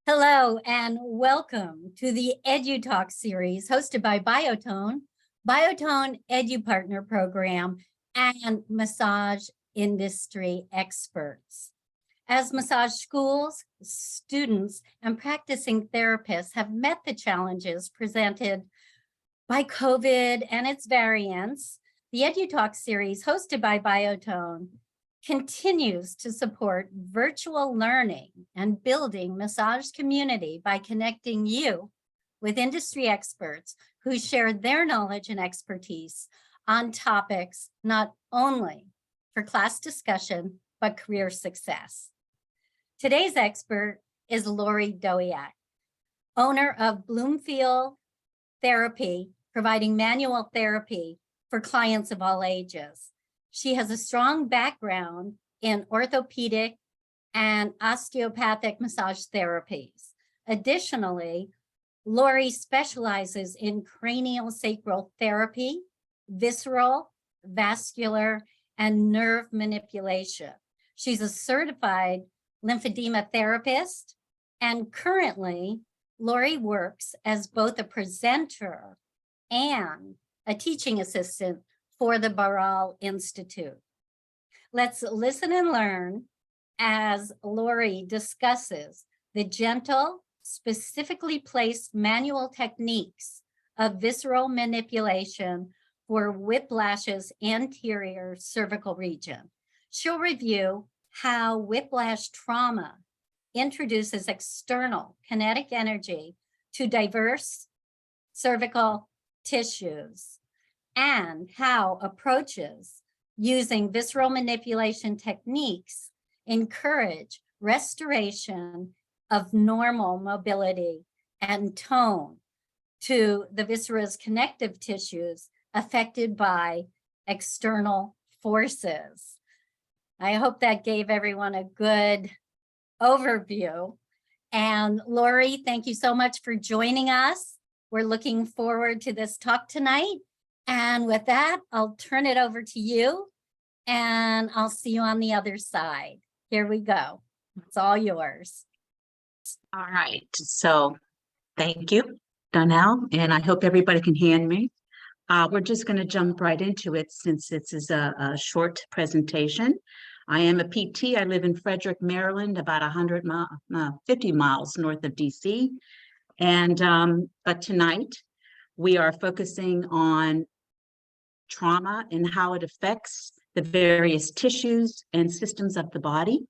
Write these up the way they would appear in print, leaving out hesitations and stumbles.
Hello and welcome to the EduTalk series hosted by Biotone EduPartner Program, and massage industry experts. As massage schools, students, and practicing therapists have met the challenges presented by COVID and its variants, the EduTalk series hosted by Biotone continues to support virtual learning and building massage community by connecting you with industry experts who share their knowledge and expertise on topics not only for class discussion, but career success. Today's expert is Lori Dowiak, owner of Bloomfield Therapy, providing manual therapy for clients of all ages. She has a strong background in orthopedic and osteopathic massage therapies. Additionally, Lori specializes in craniosacral therapy, visceral, vascular, and nerve manipulation. She's a certified lymphedema therapist, and currently, Lori works as both a presenter and a teaching assistant for the Baral Institute. Let's listen and learn as Lori discusses the gentle, specifically placed manual techniques of visceral manipulation for Whiplash's anterior cervical region. She'll review how whiplash trauma introduces external kinetic energy to diverse cervical tissues, and how approaches using visceral manipulation techniques encourage restoration of normal mobility and tone to the viscera's connective tissues affected by external forces. I hope that gave everyone a good overview. And Lori, thank you so much for joining us. We're looking forward to this talk tonight. And with that, I'll turn it over to you and I'll see you on the other side. Here we go. It's all yours. All right. So thank you, Donnell, and I hope everybody can hear me. We're just going to jump right into it since this is a short presentation. I am a PT. I live in Frederick, Maryland, about 50 miles north of DC. And but tonight we are focusing on trauma and how it affects the various tissues and systems of the body.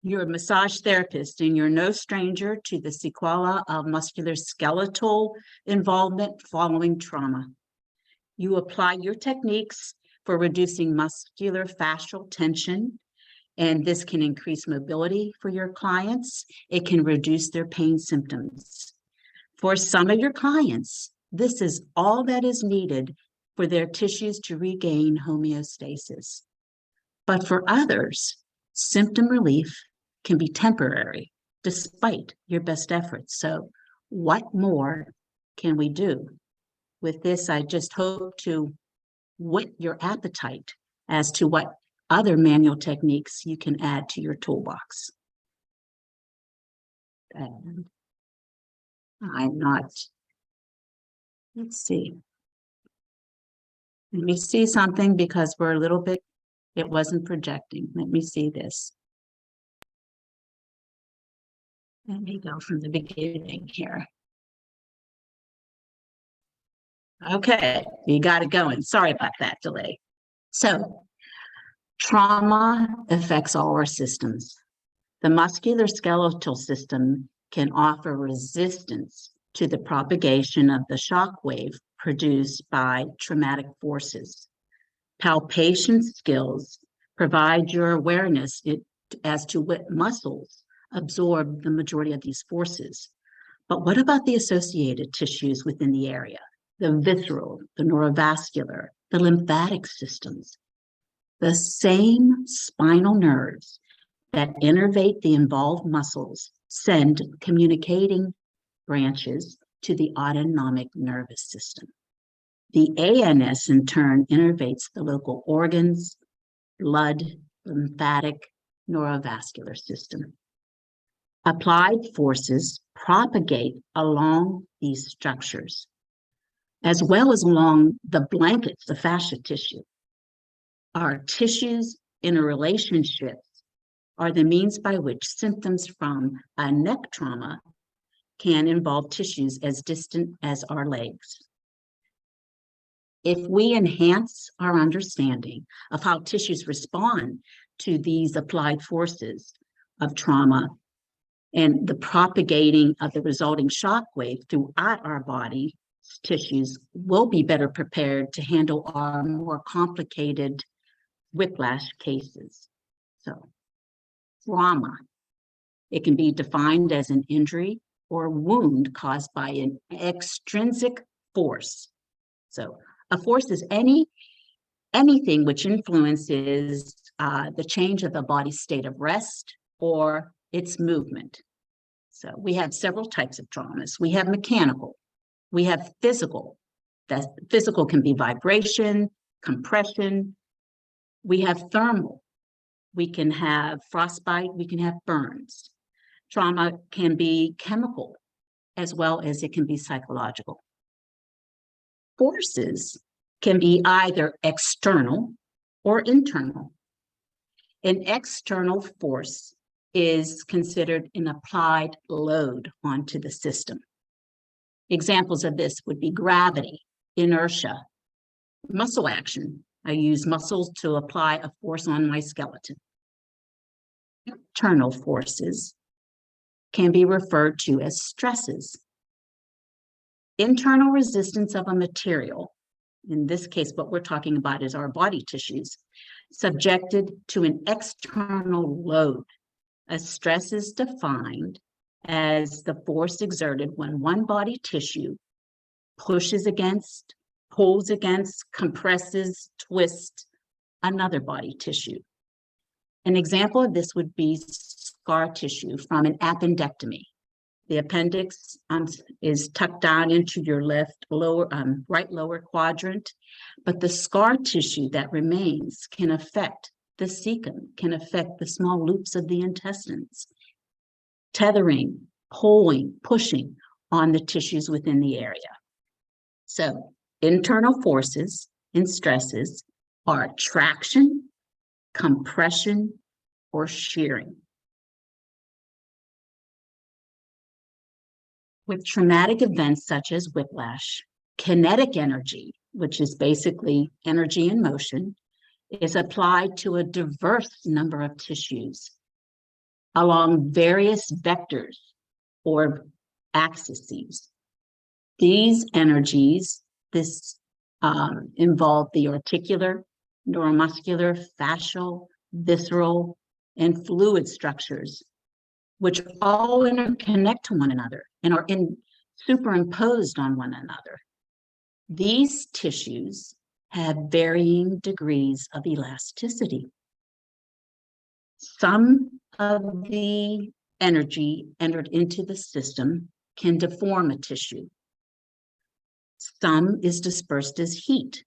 You're a massage therapist and you're no stranger to the sequela of musculoskeletal involvement following trauma. You apply your techniques for reducing muscular fascial tension, and this can increase mobility for your clients. It can reduce their pain symptoms. For some of your clients, this is all that is needed for their tissues to regain homeostasis. But for others, symptom relief can be temporary despite your best efforts. So what more can we do? With this, I just hope to whet your appetite as to what other manual techniques you can add to your toolbox. And I'm not, let's see. Let me see something because we're a little bit, it wasn't projecting. Let me see this. Let me go from the beginning here. Okay, you got it going. Sorry about that delay. So, trauma affects all our systems. The musculoskeletal system can offer resistance to the propagation of the shock wave produced by traumatic forces. Palpation skills provide your awareness as to what muscles absorb the majority of these forces. But what about the associated tissues within the area? The visceral, the neurovascular, the lymphatic systems. The same spinal nerves that innervate the involved muscles send communicating branches to the autonomic nervous system. The ANS in turn innervates the local organs, blood, lymphatic, neurovascular system. Applied forces propagate along these structures, as well as along the blankets, the fascia tissue. Our tissues interrelationships are the means by which symptoms from a neck trauma can involve tissues as distant as our legs. If we enhance our understanding of how tissues respond to these applied forces of trauma and the propagating of the resulting shock wave throughout our body tissues, we'll be better prepared to handle our more complicated whiplash cases. So, trauma. It can be defined as an injury or wound caused by an extrinsic force. So, a force is anything which influences the change of the body's state of rest or its movement. So we have several types of traumas. We have mechanical, we have physical. That physical can be vibration, compression. We have thermal. We can have frostbite, we can have burns. Trauma can be chemical as well as it can be psychological. Forces can be either external or internal. An external force is considered an applied load onto the system. Examples of this would be gravity, inertia, muscle action. I use muscles to apply a force on my skeleton. Internal forces can be referred to as stresses. Internal resistance of a material, in this case, what we're talking about is our body tissues, subjected to an external load. A stress is defined as the force exerted when one body tissue pushes against, pulls against, compresses, twists another body tissue. An example of this would be scar tissue from an appendectomy. The appendix is tucked down into your right lower quadrant, but the scar tissue that remains can affect the cecum, can affect the small loops of the intestines, tethering, pulling, pushing on the tissues within the area. So internal forces and stresses are traction, compression, or shearing. With traumatic events such as whiplash, kinetic energy, which is basically energy in motion, is applied to a diverse number of tissues along various vectors or axes. These energies, involve the articular, neuromuscular, fascial, visceral, and fluid structures, which all interconnect to one another and are superimposed on one another. These tissues have varying degrees of elasticity. Some of the energy entered into the system can deform a tissue. Some is dispersed as heat.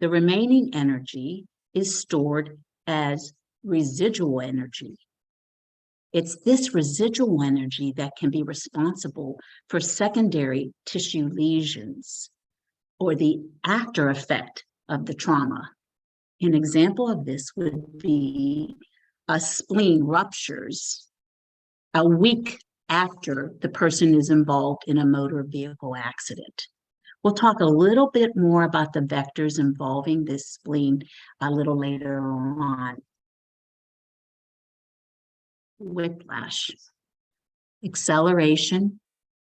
The remaining energy is stored as residual energy. It's this residual energy that can be responsible for secondary tissue lesions or the after effect of the trauma. An example of this would be a spleen ruptures a week after the person is involved in a motor vehicle accident. We'll talk a little bit more about the vectors involving this spleen a little later on. Whiplash, acceleration.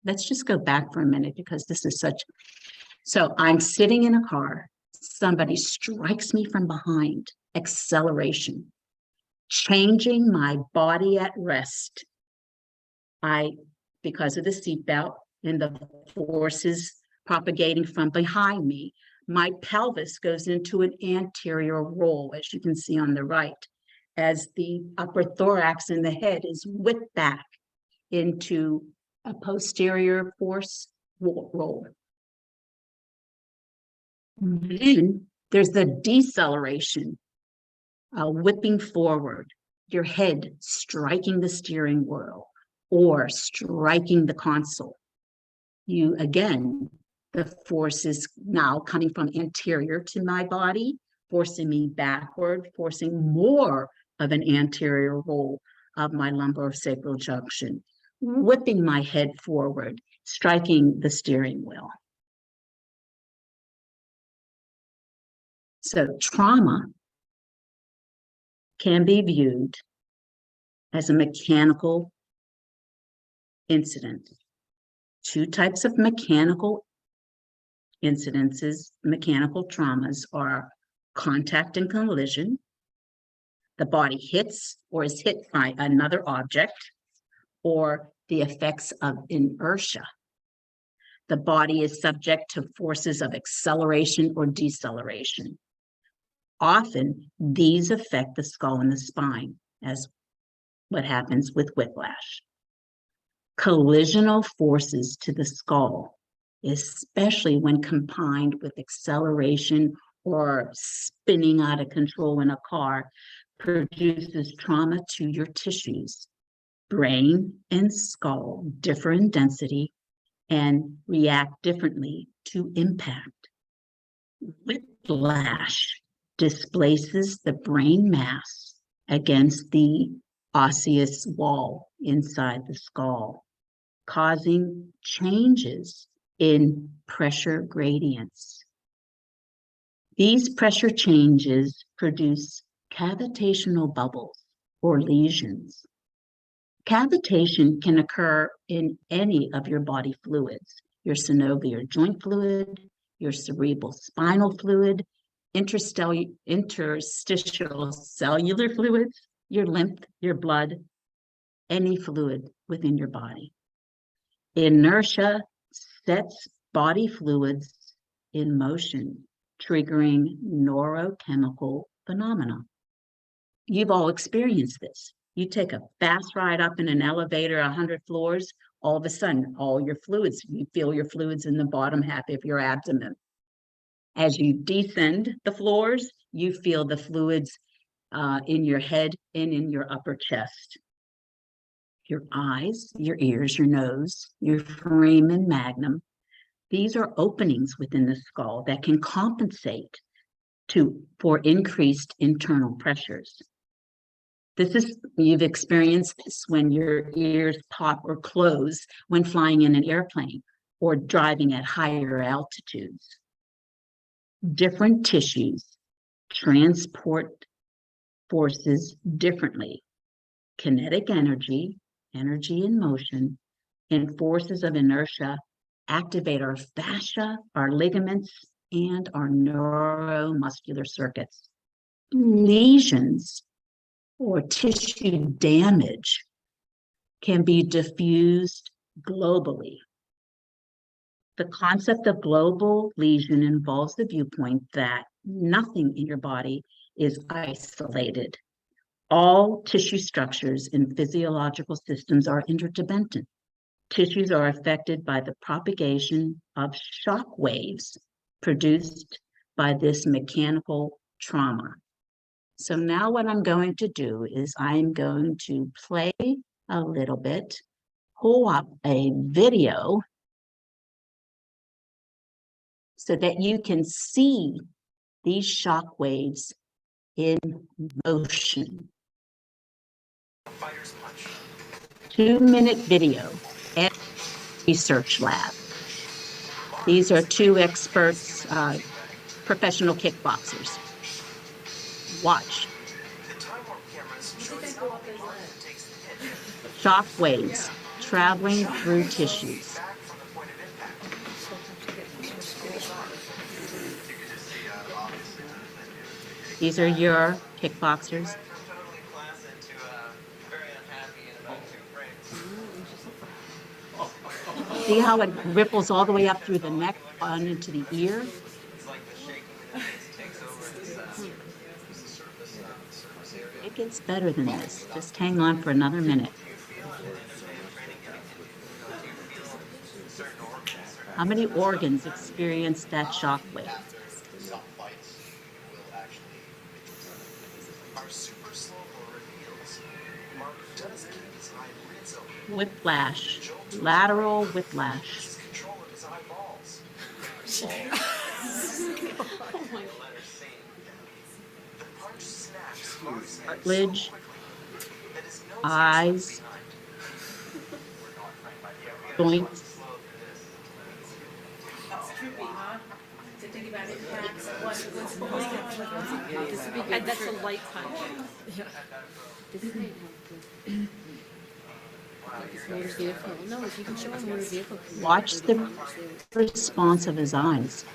Let's just go back for a minute because this is so I'm sitting in a car, somebody strikes me from behind, acceleration, changing my body at rest. Because of the seatbelt and the forces propagating from behind me, my pelvis goes into an anterior roll, as you can see on the right, as the upper thorax and the head is whipped back into a posterior force roll. Then there's the deceleration, whipping forward. your head striking the steering wheel or striking the console. The force is now coming from anterior to my body, forcing me backward, forcing more of an anterior roll of my lumbosacral junction, whipping my head forward, striking the steering wheel. So trauma can be viewed as a mechanical incident. Two types of mechanical incidences, mechanical traumas, are contact and collision. The body hits or is hit by another object, or the effects of inertia. The body is subject to forces of acceleration or deceleration. Often, these affect the skull and the spine, as what happens with whiplash. Collisional forces to the skull, especially when combined with acceleration or spinning out of control in a car, produces trauma to your tissues. Brain and skull differ in density and react differently to impact. Whiplash displaces the brain mass against the osseous wall inside the skull, causing changes in pressure gradients. These pressure changes produce cavitational bubbles or lesions. Cavitation can occur in any of your body fluids: your synovial joint fluid, your cerebral spinal fluid, interstitial cellular fluids, your lymph, your blood, any fluid within your body. Inertia sets body fluids in motion, triggering neurochemical phenomena. You've all experienced this. You take a fast ride up in an elevator, 100 floors, all of a sudden, all your fluids, you feel your fluids in the bottom half of your abdomen. As you descend the floors, you feel the fluids in your head and in your upper chest. Your eyes, your ears, your nose, your foramen magnum. These are openings within the skull that can compensate for increased internal pressures. You've experienced this when your ears pop or close when flying in an airplane or driving at higher altitudes. Different tissues transport forces differently. Kinetic energy, energy in motion, and forces of inertia activate our fascia, our ligaments, and our neuromuscular circuits. Lesions or tissue damage can be diffused globally. The concept of global lesion involves the viewpoint that nothing in your body is isolated. All tissue structures and physiological systems are interdependent. Tissues are affected by the propagation of shock waves produced by this mechanical trauma. So now what I'm going to do is I'm going to play a little bit, pull up a video so that you can see these shock waves in motion. 2-minute video at research lab. These are two experts, professional kickboxers. Watch. Shock waves traveling through tissues. These are your kickboxers. See how it ripples all the way up through the neck on into the ear? It gets better than this. Just hang on for another minute. How many organs experience that shock wave? Whiplash, lateral whiplash. Cartilage, eyes, joints, And that's a light punch. Motor vehicle. No, if you can show a motor vehicle. watch the response of his eyes.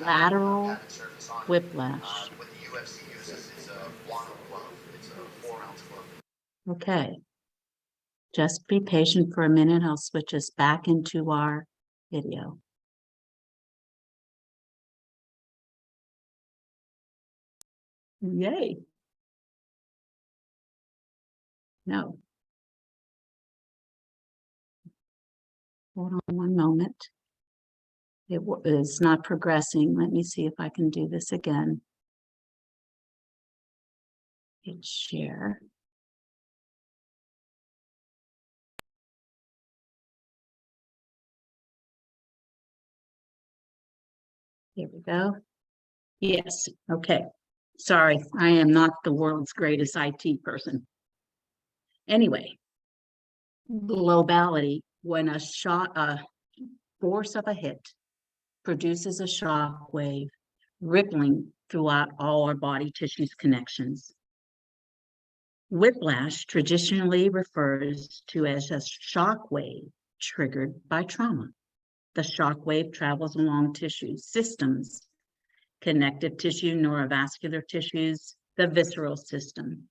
Lateral whiplash. Okay. Just be patient for a minute. I'll switch us back into our video. Yay. No. Hold on one moment. It is not progressing. Let me see if I can do this again. Hit share. Here we go. Yes, okay. Sorry, I am not the world's greatest IT person. Anyway, globality, when a force of a hit produces a shock wave rippling throughout all our body tissues connections. Whiplash traditionally refers to as a shock wave triggered by trauma. The shock wave travels along tissue systems, connective tissue, neurovascular tissues, the visceral system.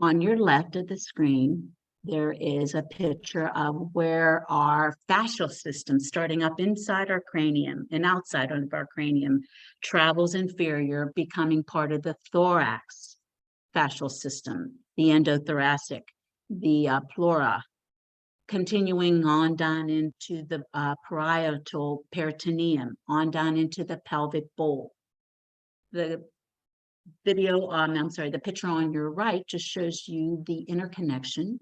On your left of the screen, there is a picture of where our fascial system, starting up inside our cranium and outside of our cranium, travels inferior, becoming part of the thorax fascial system, the endothoracic, the pleura, continuing on down into the parietal peritoneum, on down into the pelvic bowl. The video, the picture on your right just shows you the interconnection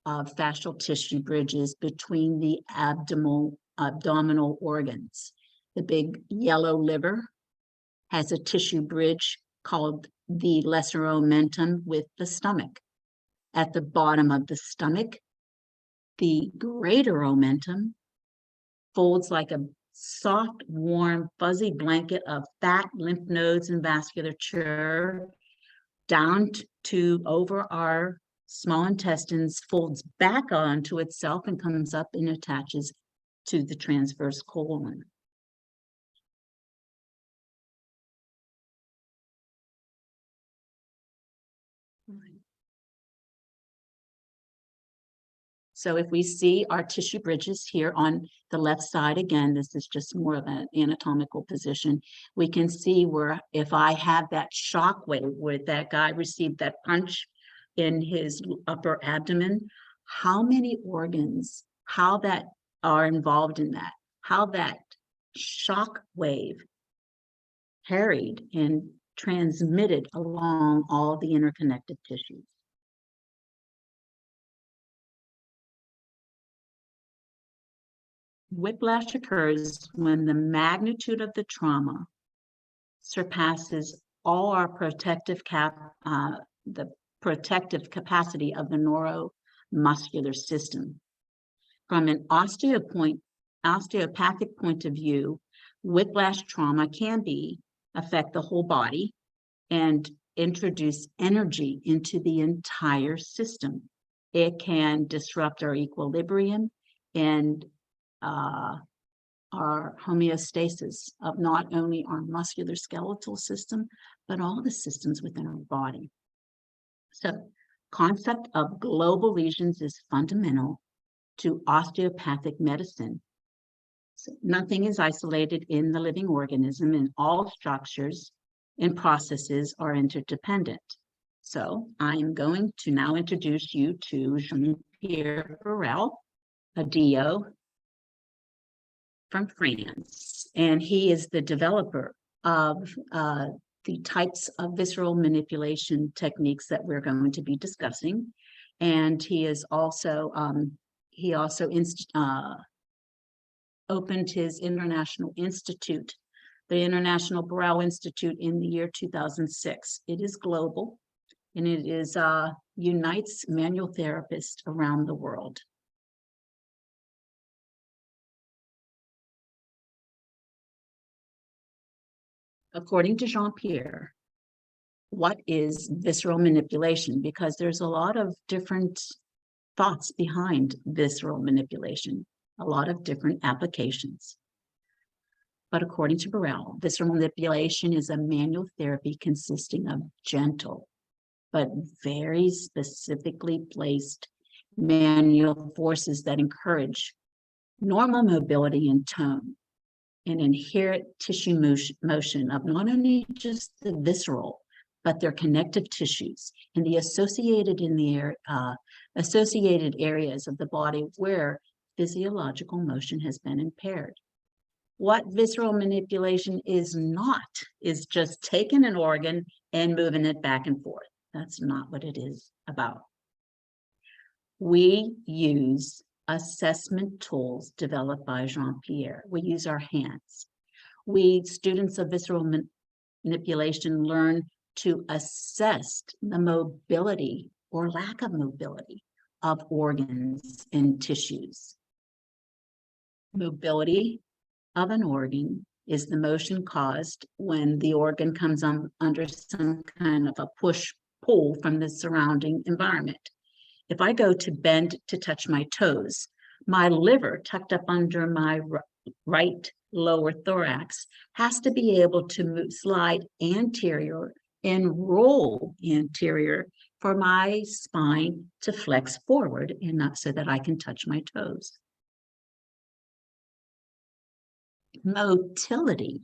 of fascial tissue bridges between the abdominal organs. The big yellow liver has a tissue bridge called the lesser omentum with the stomach. At the bottom of the stomach, the greater omentum folds like a soft, warm, fuzzy blanket of fat, lymph nodes, and vasculature down to over our small intestines, folds back onto itself and comes up and attaches to the transverse colon. So if we see our tissue bridges here on the left side, again, this is just more of an anatomical position. We can see where if I have that shock wave where that guy received that punch in his upper abdomen, how many organs, how that are involved in that, how that shock wave carried and transmitted along all the interconnected tissues. Whiplash occurs when the magnitude of the trauma surpasses all our protective the protective capacity of the neuromuscular system. From an osteopathic point of view, whiplash trauma can affect the whole body and introduce energy into the entire system. It can disrupt our equilibrium and our homeostasis of not only our musculoskeletal system, but all the systems within our body. So, concept of global lesions is fundamental to osteopathic medicine. So nothing is isolated in the living organism, and all structures and processes are interdependent. So, I am going to now introduce you to Jean-Pierre Burrell, a DO from France, and he is the developer of the types of visceral manipulation techniques that we're going to be discussing. And he is also opened his international institute, the International Brow Institute, in the year 2006. It is global, and it is unites manual therapists around the world. According to Jean-Pierre, what is visceral manipulation? Because there's a lot of different thoughts behind visceral manipulation, a lot of different applications. But according to Burrell, visceral manipulation is a manual therapy consisting of gentle, but very specifically placed manual forces that encourage normal mobility and tone, and inherent tissue motion of not only just the visceral, but their connective tissues and the associated areas of the body where physiological motion has been impaired. What visceral manipulation is not is just taking an organ and moving it back and forth. That's not what it is about. We use assessment tools developed by Jean-Pierre. We use our hands. We, students of visceral manipulation, learn to assess the mobility or lack of mobility of organs and tissues. Mobility of an organ is the motion caused when the organ comes under some kind of a push-pull from the surrounding environment. If I go to bend to touch my toes, my liver tucked up under my right lower thorax has to be able to slide anterior and roll anterior for my spine to flex forward and not so that I can touch my toes. Motility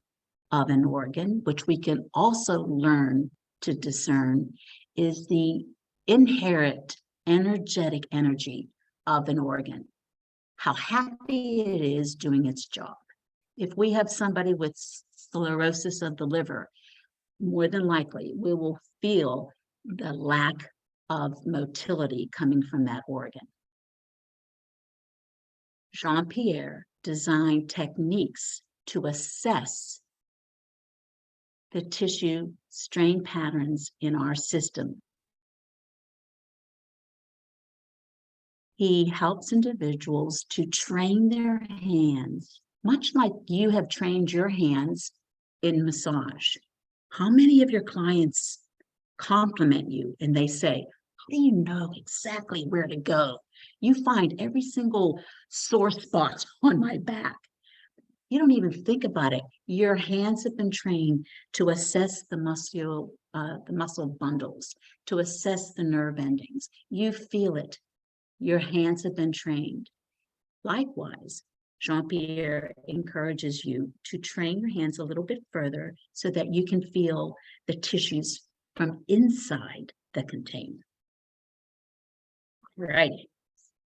of an organ, which we can also learn to discern, is the inherent energetic energy of an organ, how happy it is doing its job. If we have somebody with sclerosis of the liver, more than likely we will feel the lack of motility coming from that organ. Jean-Pierre designed techniques to assess the tissue strain patterns in our system. He helps individuals to train their hands, much like you have trained your hands in massage. How many of your clients compliment you and they say, how do you know exactly where to go? You find every single sore spot on my back. You don't even think about it. Your hands have been trained to assess the muscle bundles, to assess the nerve endings. You feel it. Your hands have been trained. Likewise, Jean-Pierre encourages you to train your hands a little bit further so that you can feel the tissues from inside the container. Right.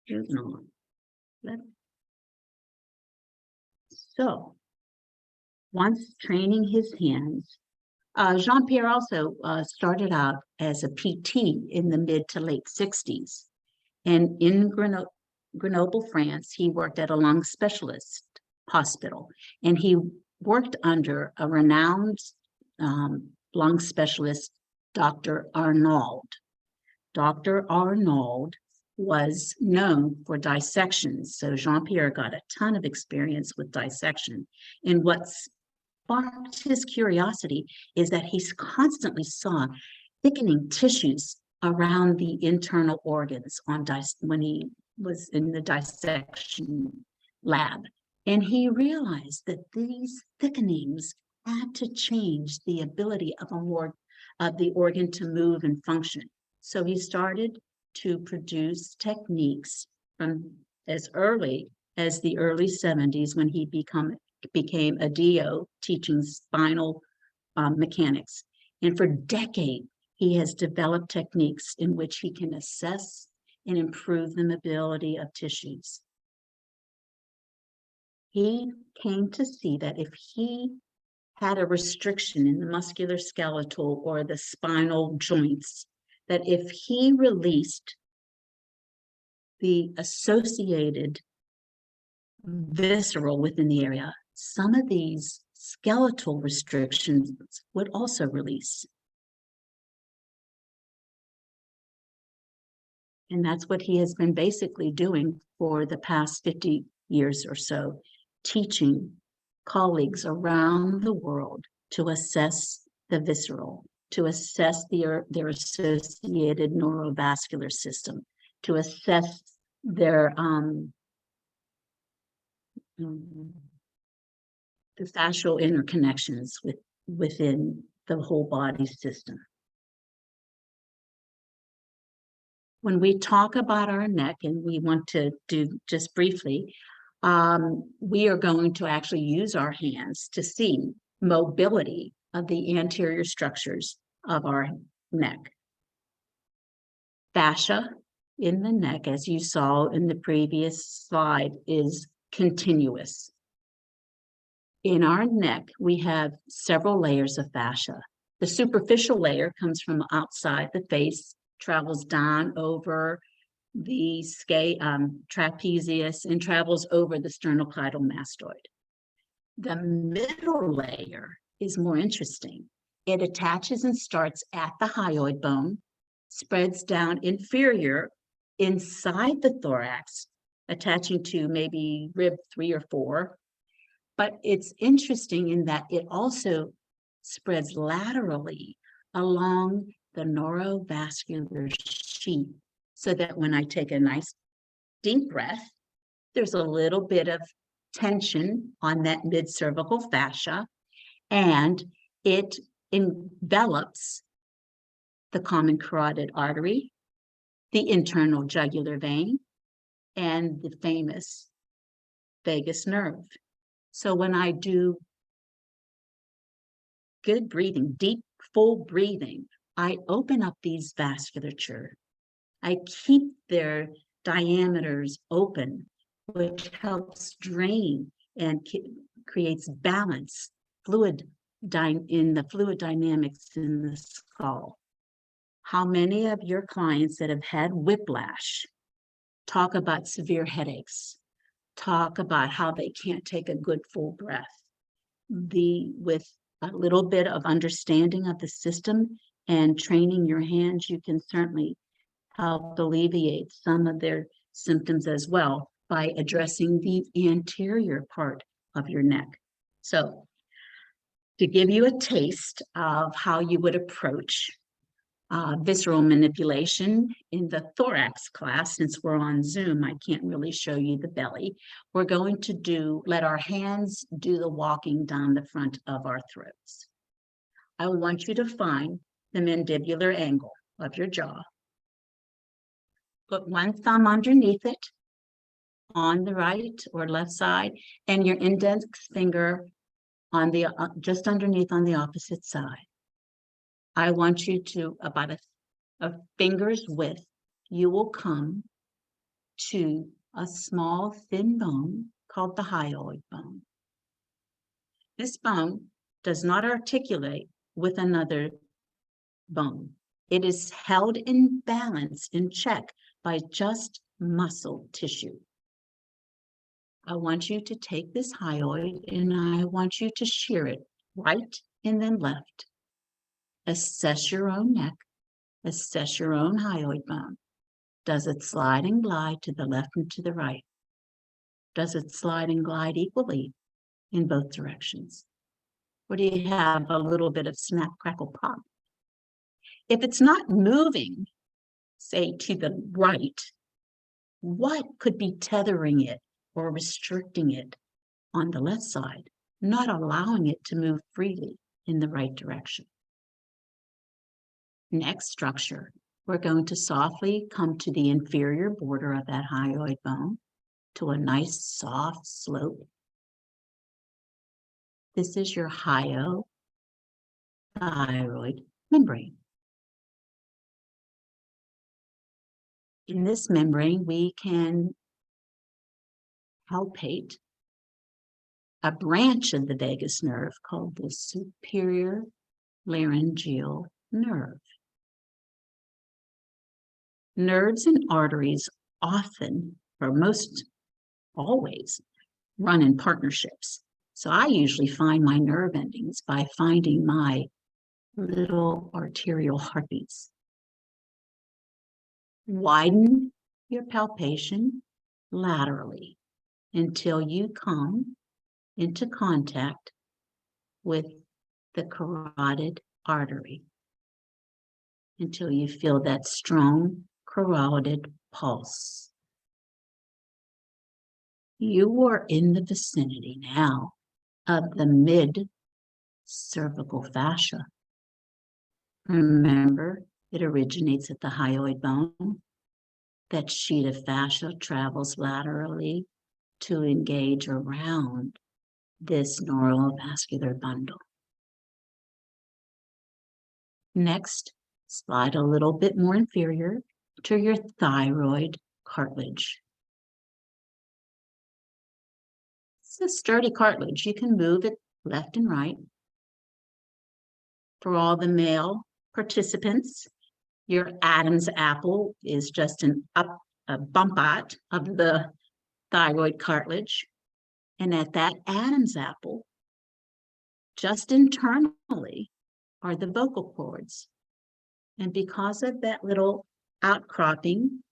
Moving on. So, once training his hands, Jean-Pierre also started out as a PT in the mid to late 60s. And in Grenoble, France, he worked at a lung specialist hospital, and he worked under a renowned lung specialist, Dr. Arnauld. Dr. Arnauld was known for dissections, so Jean-Pierre got a ton of experience with dissection. And what sparked his curiosity is that he constantly saw thickening tissues around the internal organs when he was in the dissection lab. And he realized that these thickenings had to change the ability of the organ to move and function. So he started to produce techniques from as early as the early 70s when he became a DO teaching spinal mechanics. And for decades, he has developed techniques in which he can assess and improve the mobility of tissues. he came to see that if he had a restriction in the musculoskeletal or the spinal joints, that if he released the associated visceral within the area, some of these skeletal restrictions would also release. And that's what he has been basically doing for the past 50 years or so, teaching colleagues around the world to assess the visceral, to assess their associated neurovascular system, to assess their the fascial interconnections within the whole body system. When we talk about our neck, and we want to do just briefly, we are going to actually use our hands to see mobility of the anterior structures of our neck. Fascia in the neck, as you saw in the previous slide, is continuous. In our neck, we have several layers of fascia. The superficial layer comes from outside the face, travels down over the trapezius and travels over the sternocleidomastoid. The middle layer is more interesting. It attaches and starts at the hyoid bone, spreads down inferior inside the thorax, attaching to maybe rib 3 or 4. But it's interesting in that it also spreads laterally along the neurovascular sheath, so that when I take a nice deep breath, there's a little bit of tension on that mid-cervical fascia, and it envelops the common carotid artery, the internal jugular vein, and the famous vagus nerve. So when I do good breathing, deep, full breathing, I open up these vasculature. I keep their diameters open, which helps drain and creates balance, in the fluid dynamics in the skull. How many of your clients that have had whiplash talk about severe headaches, talk about how they can't take a good full breath? With a little bit of understanding of the system and training your hands, you can certainly help alleviate some of their symptoms as well by addressing the anterior part of your neck. So, to give you a taste of how you would approach visceral manipulation in the thorax class, since we're on Zoom, I can't really show you the belly. We're going to let our hands do the walking down the front of our throats. I want you to find the mandibular angle of your jaw. Put one thumb underneath it on the right or left side, and your index finger on the just underneath on the opposite side. I want you to, about a finger's width, you will come to a small thin bone called the hyoid bone. This bone does not articulate with another bone. It is held in balance, in check, by just muscle tissue. I want you to take this hyoid and I want you to shear it right and then left. Assess your own neck, assess your own hyoid bone. Does it slide and glide to the left and to the right? Does it slide and glide equally in both directions? Or do you have a little bit of snap, crackle, pop? If it's not moving, say to the right, what could be tethering it or restricting it on the left side, not allowing it to move freely in the right direction? Next structure, we're going to softly come to the inferior border of that hyoid bone to a nice soft slope. This is your hyothyroid membrane. In this membrane, we can palpate a branch of the vagus nerve called the superior laryngeal nerve. Nerves and arteries often, or most always, run in partnerships. So I usually find my nerve endings by finding my little arterial heartbeats. Widen your palpation laterally until you come into contact with the carotid artery, until you feel that strong carotid pulse. You are in the vicinity now of the mid-cervical fascia. Remember, it originates at the hyoid bone. That sheet of fascia travels laterally to engage around this neurovascular bundle. Next, slide a little bit more inferior to your thyroid cartilage. It's a sturdy cartilage. You can move it left and right. For all the male participants, your Adam's apple is just a bump out of the thyroid cartilage. And at that Adam's apple, just internally, are the vocal cords. And because of that little outcropping,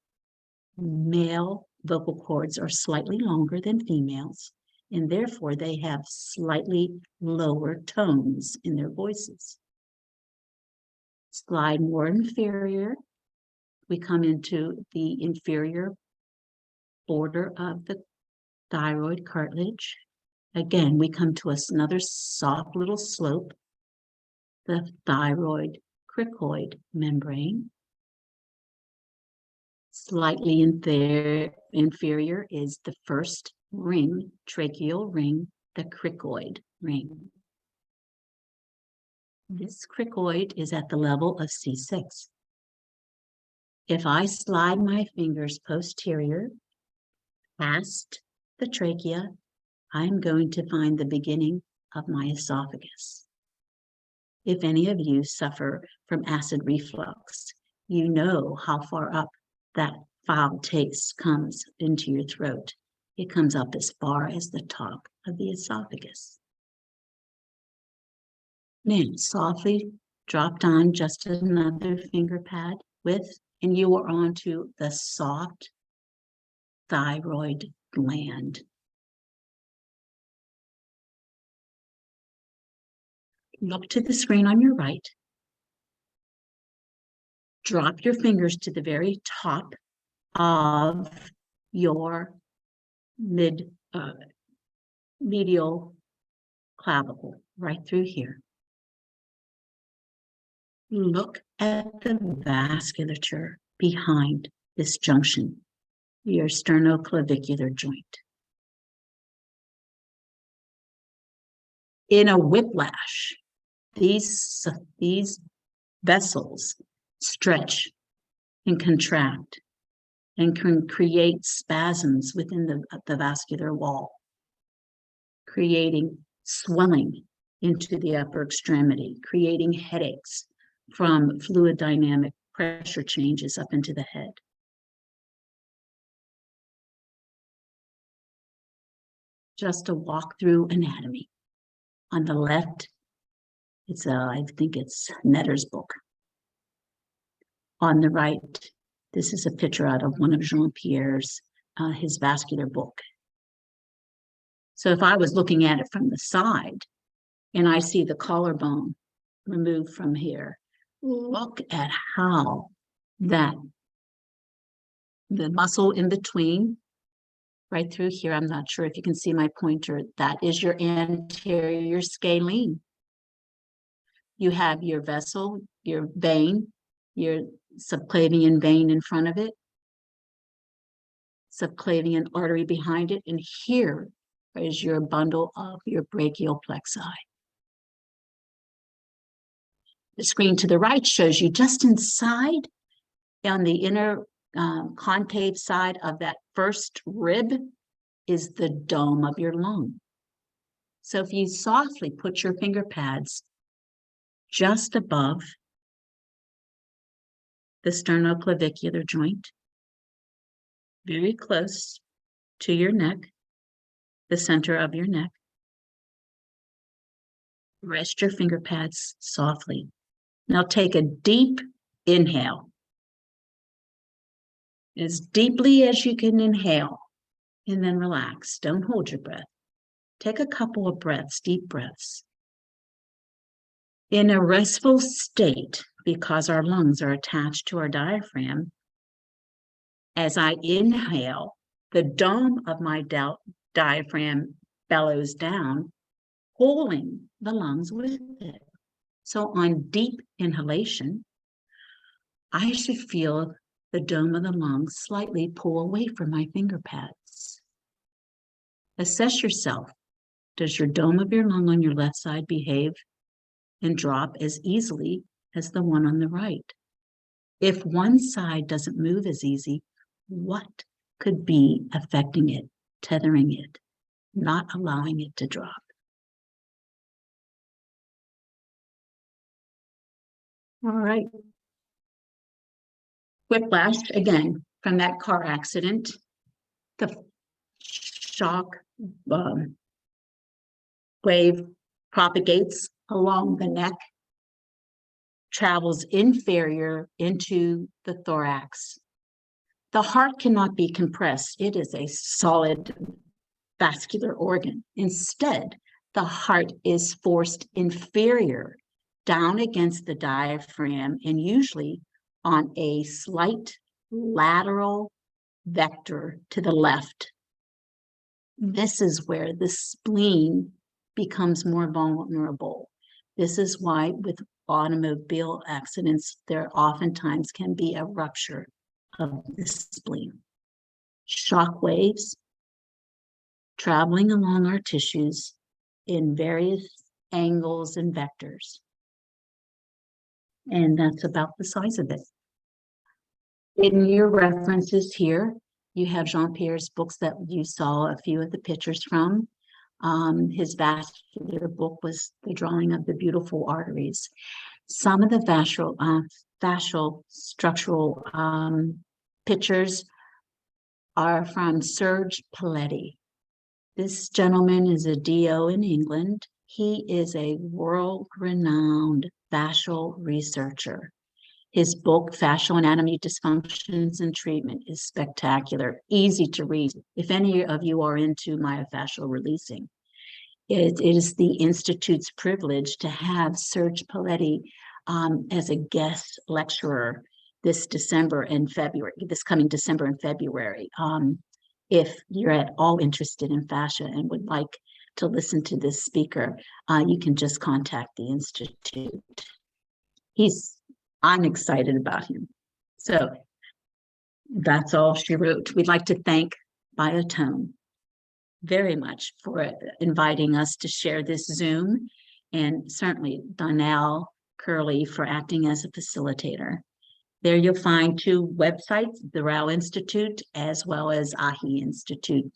male vocal cords are slightly longer than females, and therefore they have slightly lower tones in their voices. Slide more inferior. We come into the inferior border of the thyroid cartilage. Again, we come to another soft little slope, the thyroid cricoid membrane. Slightly inferior is the first ring, tracheal ring, the cricoid ring. This cricoid is at the level of C6. If I slide my fingers posterior past the trachea, I'm going to find the beginning of my esophagus. If any of you suffer from acid reflux, you know how far up that foul taste comes into your throat. It comes up as far as the top of the esophagus. Now, softly drop down just another finger pad and you are onto the soft thyroid gland. Look to the screen on your right. Drop your fingers to the very top of your medial clavicle, right through here. Look at the vasculature behind this junction, your sternoclavicular joint. In a whiplash, these vessels stretch and contract and can create spasms within the vascular wall, creating swelling into the upper extremity, creating headaches from fluid dynamic pressure changes up into the head. Just a walkthrough anatomy. On the left, I think it's Netter's book. On the right, this is a picture out of one of Jean-Pierre's, his vascular book. So if I was looking at it from the side and I see the collarbone removed from here, look at how the muscle in between, right through here, I'm not sure if you can see my pointer, that is your anterior scalene. You have your vessel, your vein, your subclavian vein in front of it, subclavian artery behind it, and here is your bundle of your brachial plexi. The screen to the right shows you just inside on the inner concave side of that first rib is the dome of your lung. So if you softly put your finger pads just above the sternoclavicular joint, very close to your neck, the center of your neck, rest your finger pads softly. Now take a deep inhale, as deeply as you can inhale, and then relax. Don't hold your breath. Take a couple of breaths, deep breaths. In a restful state, because our lungs are attached to our diaphragm, as I inhale, the dome of my diaphragm bellows down, pulling the lungs with it. So on deep inhalation, I should feel the dome of the lungs slightly pull away from my finger pads. Assess yourself. Does your dome of your lung on your left side behave and drop as easily as the one on the right? If one side doesn't move as easy, what could be affecting it, tethering it, not allowing it to drop? All right. Whiplash, again, from that car accident, the shock wave propagates along the neck, travels inferior into the thorax. The heart cannot be compressed. It is a solid vascular organ. Instead, the heart is forced inferior down against the diaphragm and usually on a slight lateral vector to the left. This is where the spleen becomes more vulnerable. This is why with automobile accidents, there oftentimes can be a rupture of the spleen. Shock waves traveling along our tissues in various angles and vectors. And that's about the size of it. In your references here, you have Jean-Pierre's books that you saw a few of the pictures from. His vascular book was the drawing of the beautiful arteries. Some of the fascial structural pictures are from Serge Paletti. This gentleman is a DO in England. He is a world-renowned fascial researcher. His book, Fascial Anatomy, Dysfunctions and Treatment, is spectacular, easy to read. If any of you are into myofascial releasing, it is the Institute's privilege to have Serge Paletti as a guest lecturer this December and February, this coming December and February. If you're at all interested in fascia and would like to listen to this speaker, you can just contact the Institute. I'm excited about him. So that's all she wrote. We'd like to thank Biotone very much for inviting us to share this Zoom, and certainly Donnell Curley for acting as a facilitator. There you'll find two websites, the Rao Institute as well as AHI Institute.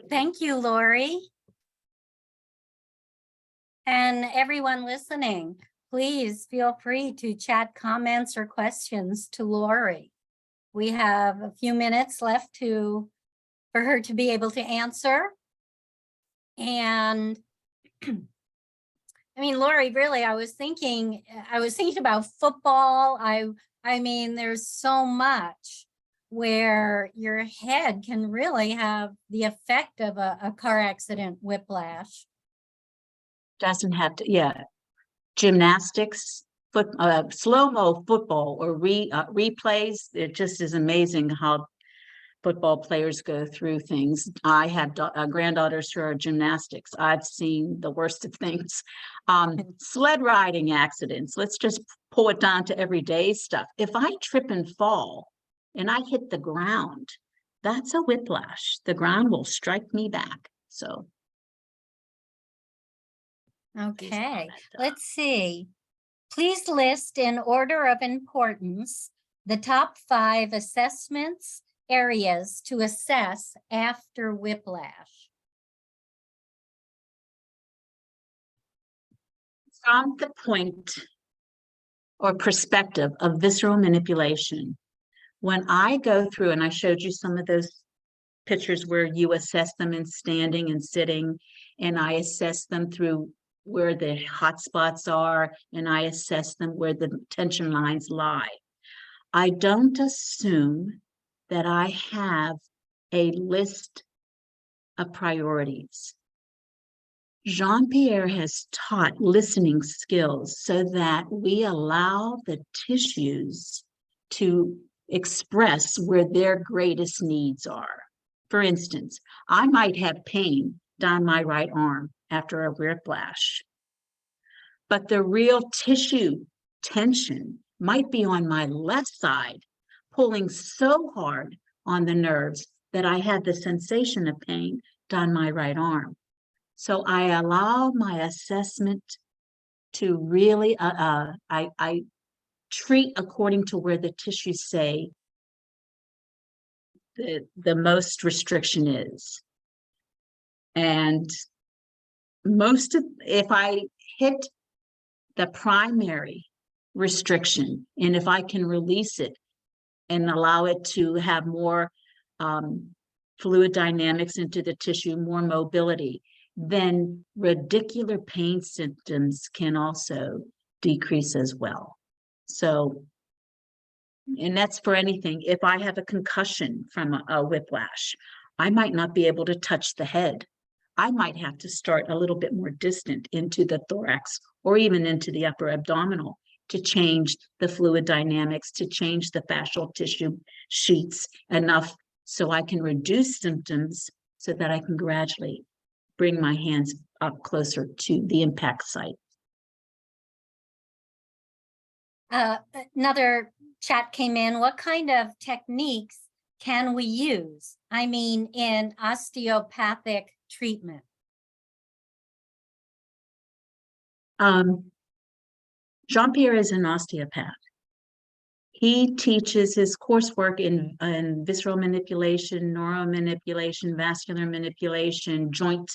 Thank you, Lori. And everyone listening, please feel free to chat comments or questions to Lori. We have a few minutes left for her to be able to answer. And I mean, Lori, really, I was thinking about football. I mean, there's so much where your head can really have the effect of a car accident, whiplash. Doesn't have to, yeah. Gymnastics, slow-mo football or replays. It just is amazing how football players go through things. I have granddaughters who are gymnastics. I've seen the worst of things. Sled riding accidents. Let's just pull it down to everyday stuff. If I trip and fall and I hit the ground, that's a whiplash. The ground will strike me back. So. Okay, let's see. Please list in order of importance the top 5 assessments areas to assess after whiplash? From the point or perspective of visceral manipulation, when I go through, and I showed you some of those pictures where you assess them in standing and sitting, and I assess them through where the hot spots are, and I assess them where the tension lines lie. I don't assume that I have a list of priorities. Jean-Pierre has taught listening skills so that we allow the tissues to express where their greatest needs are. For instance, I might have pain down my right arm after a whiplash, but the real tissue tension might be on my left side, pulling so hard on the nerves that I had the sensation of pain down my right arm. So I allow my assessment to really, I treat according to where the tissues say the most restriction is. And if I hit the primary restriction, and if I can release it and allow it to have more fluid dynamics into the tissue, more mobility, then radicular pain symptoms can also decrease as well. So, and that's for anything. If I have a concussion from a whiplash, I might not be able to touch the head. I might have to start a little bit more distant into the thorax or even into the upper abdominal to change the fluid dynamics, to change the fascial tissue sheets enough so I can reduce symptoms so that I can gradually bring my hands up closer to the impact site. Another chat came in. What kind of techniques can we use? I mean, in osteopathic treatment. Jean-Pierre is an osteopath. He teaches his coursework in visceral manipulation, neuromanipulation, vascular manipulation, joint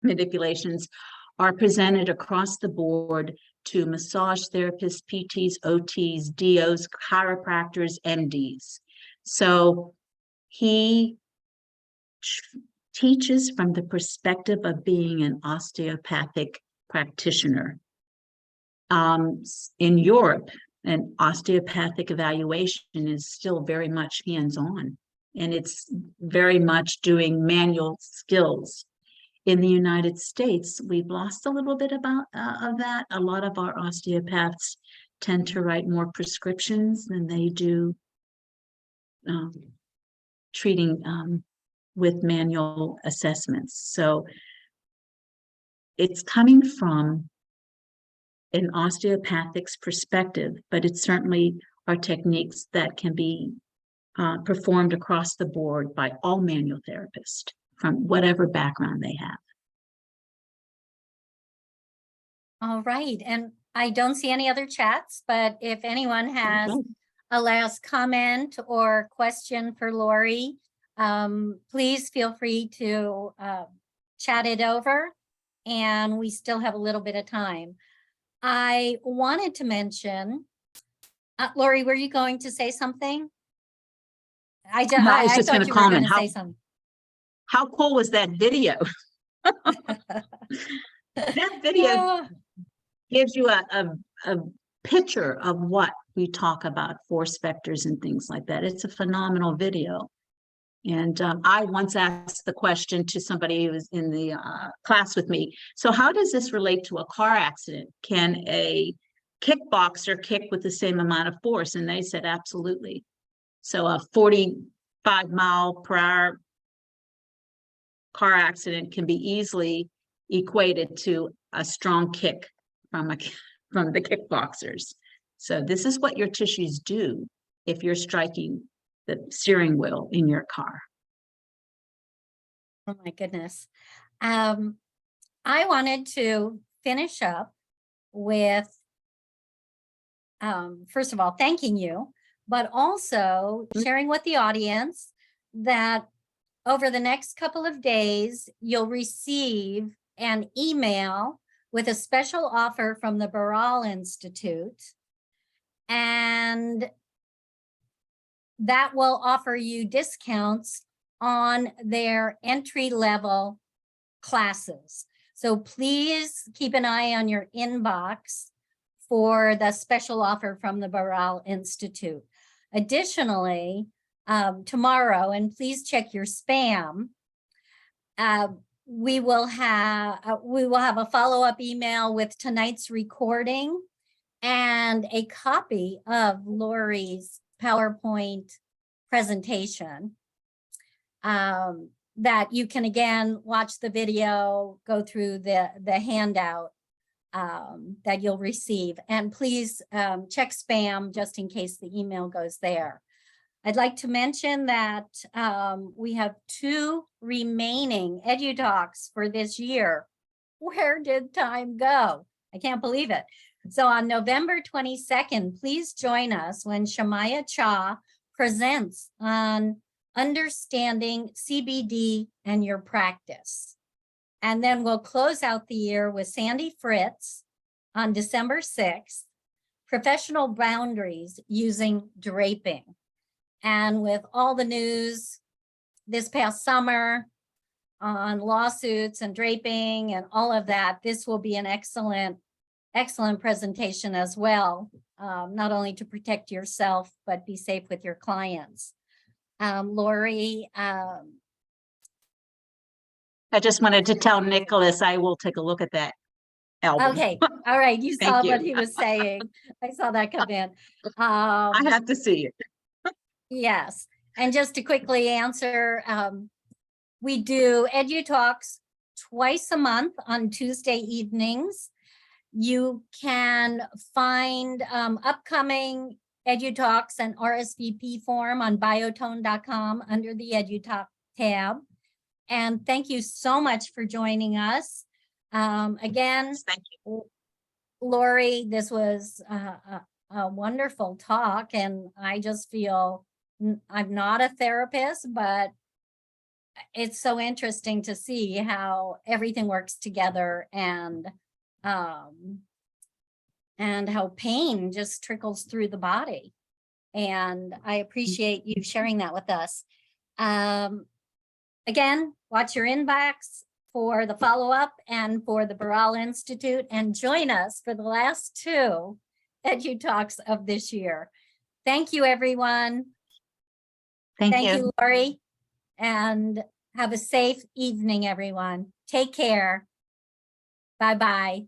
manipulations are presented across the board to massage therapists, PTs, OTs, DOs, chiropractors, MDs. So he teaches from the perspective of being an osteopathic practitioner. In Europe, an osteopathic evaluation is still very much hands-on, and it's very much doing manual skills. In the United States, we've lost a little bit of that. A lot of our osteopaths tend to write more prescriptions than they do treating with manual assessments. So it's coming from an osteopathic's perspective, but it certainly are techniques that can be performed across the board by all manual therapists from whatever background they have. All right, and I don't see any other chats, but if anyone has a last comment or question for Lori, please feel free to chat it over, and we still have a little bit of time. I wanted to mention, Lori, were you going to say something? I was just going to comment. Say something. How cool was that video? That video gives you a picture of what we talk about, force vectors and things like that. It's a phenomenal video. And I once asked the question to somebody who was in the class with me, so how does this relate to a car accident? Can a kickboxer kick with the same amount of force? And they said, absolutely. So a 45-mile-per-hour car accident can be easily equated to a strong kick from the kickboxers. So this is what your tissues do if you're striking the steering wheel in your car. Oh my goodness. I wanted to finish up with, first of all, thanking you, but also sharing with the audience that over the next couple of days, you'll receive an email with a special offer from the Baral Institute. And that will offer you discounts on their entry-level classes. So please keep an eye on your inbox for the special offer from the Baral Institute. Additionally, tomorrow, and please check your spam, we will have a follow-up email with tonight's recording and a copy of Lori's PowerPoint presentation that you can again watch the video, go through the handout that you'll receive, and please check spam just in case the email goes there. I'd like to mention that we have 2 remaining EduTalks for this year. Where did time go? I can't believe it. So on November 22nd, please join us when Shamaya Cha presents on understanding CBD and your practice. And then we'll close out the year with Sandy Fritz on December 6th, professional boundaries using draping. And with all the news this past summer on lawsuits and draping and all of that, this will be an excellent presentation as well, not only to protect yourself, but be safe with your clients. Lori, I just wanted to tell Nicholas I will take a look at that album. okay, all right, you Thank saw you. what he was saying. I saw that come in. I have to see it. Yes, and just to quickly answer, we do EduTalks twice a month on Tuesday evenings. You can find upcoming EduTalks and RSVP form on biotone.com under the EduTalk tab. And thank you so much for joining us. Again, Thank you. Lori, this was a wonderful talk, and I just feel I'm not a therapist, but it's so interesting to see how everything works together and how pain just trickles through the body. And I appreciate you sharing that with us. Again, watch your inbox for the follow-up and for the Baral Institute, and join us for the last 2 EduTalks of this year. Thank you, everyone. Thank Thank you. you, Lori, and have a safe evening, everyone. Take care. Bye-bye.